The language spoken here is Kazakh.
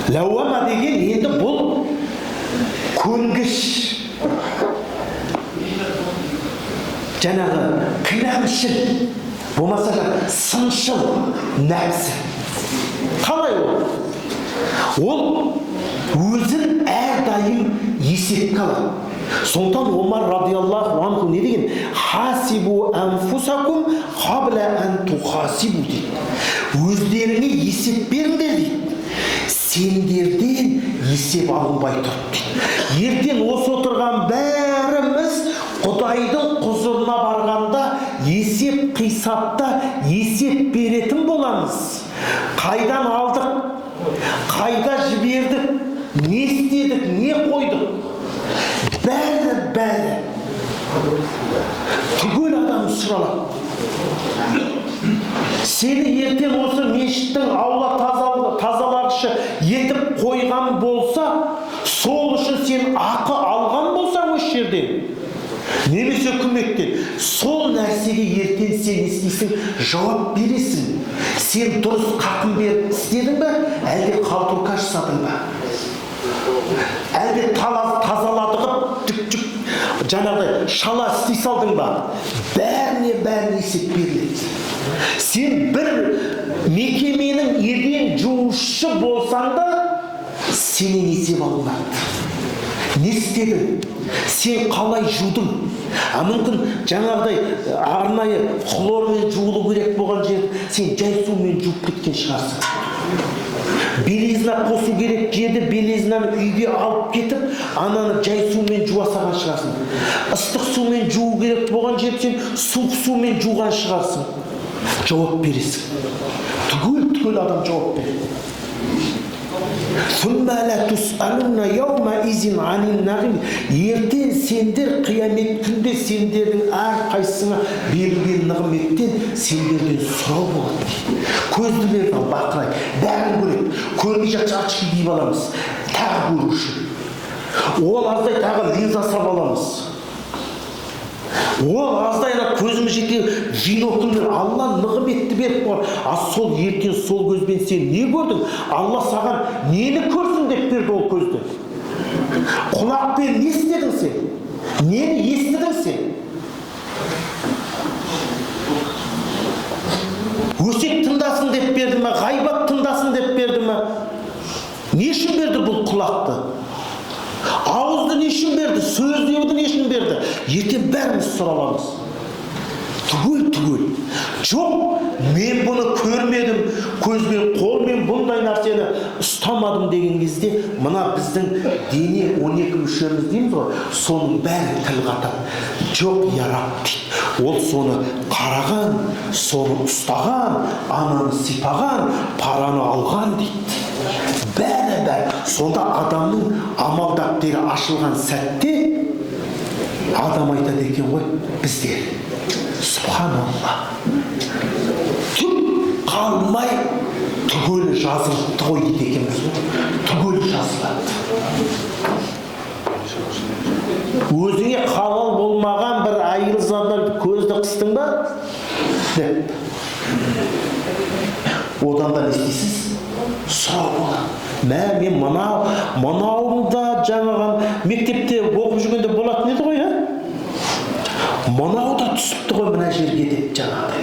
Лауама деген енді бұл көнгіш, жаңағы кінәмшіл, болмаса сыншыл нәпсі. Қалай ол? Ол өзін әрдайым есепке алады. Сондықтан Омар радиаллаху анху не деген? Хасибу анфусакум қабла ан тухасибу дейді. Өздеріңе есеп беріңдер дейді. Сендерден есеп алынбай тұрып дейді. Ертең осы отырған бәріміз Құдайдың құзырына барғанда есеп қисапта есеп беретін боламыз. Қайдан алдық? Қайда жібердік? Не істедік? Не қойдық? Бәрі түгел адам сұралады. Сені ертең осы мешіттің аула тазалағышы етіп қойған болса, сол үшін сен ақы алған болсаң осы жерден, немесе үкіметтен, сол нәрсеге ертең сен істейсің, жауап бересің. Сен дұрыс қақым беріп істедің бе, әлде қалтурка жасадың ба? Әлде тазаладығып түк жаңағыдай шала істей салдың ба? Бәріне есеп беріледі. Сен бір мекеменің еден жуушы болсаң да, сенен есеп алынады. Не істедің? Сен қалай жудың? Мүмкін жаңағыдай арнайы хлормен жуылу керек болған жер, сен жай сумен жуып кеткен шығарсың. Белизна қосу керек жерді белизнаны үйге алып кетіп, ананы жай сумен жуасаған шығарсың. Ыстық сумен жуу керек болған жерді сен суық сумен жуған шығарсың. Жауап бересің. Түгел адам жауап береді. Ертең сендер қиямет күнде сендердің әр қайсыңа берілген нығметтен сендерден сұрау болады. Көзді берді ал бақырай, бәрін көреді. Көрмей жатса очки киіп аламыз, тағы көру үшін. Ол аздай тағы линза сап аламыз. Ол аздайына көзіміз жете бинокльмен Алла нығметті беріп қойған. Сол ертең сол көзбен сен не көрдің? Алла саған нені көрсін деп берді ол көзді? Құлақпен не істедің сен? Нені естідің сен? Өсек тыңдасын деп берді ме? Ғайбат тыңдасын деп берді ме? Не үшін берді бұл құлақты? Ауызды не үшін берді? Сөздеуді не үшін берді? Ертең бәріміз сұраламыз. Түгел. Жоқ, мен бұны көрмедім, көзбен, қолмен бұндай нәрсені ұстамадым деген кезде, мына біздің дене 12 мүшеміз дейміз ғой, соның бәрі тіл қатады. Жоқ, ярап дейді. Ол соны қараған, соны ұстаған, ананы сипаған, параны алған дейді. Бәрі. Сонда адамның амал дәптері ашылған сәтте адам айтады екен ғой, біздер Субханалла. Түк қалмай түгел жазылыпты ғой дейді екенбіз. Түгел жазылады. Өзіңе халал болмаған бір айылзадан көзді қыстың ба? Деп. Одан да не істейсіз? Сұрау болады. Мен мынауында жаңаған мектепте оқып жүргенде болатын еді ғой, мынау да түсіпті ғой мына жерге деп жаңағыдай.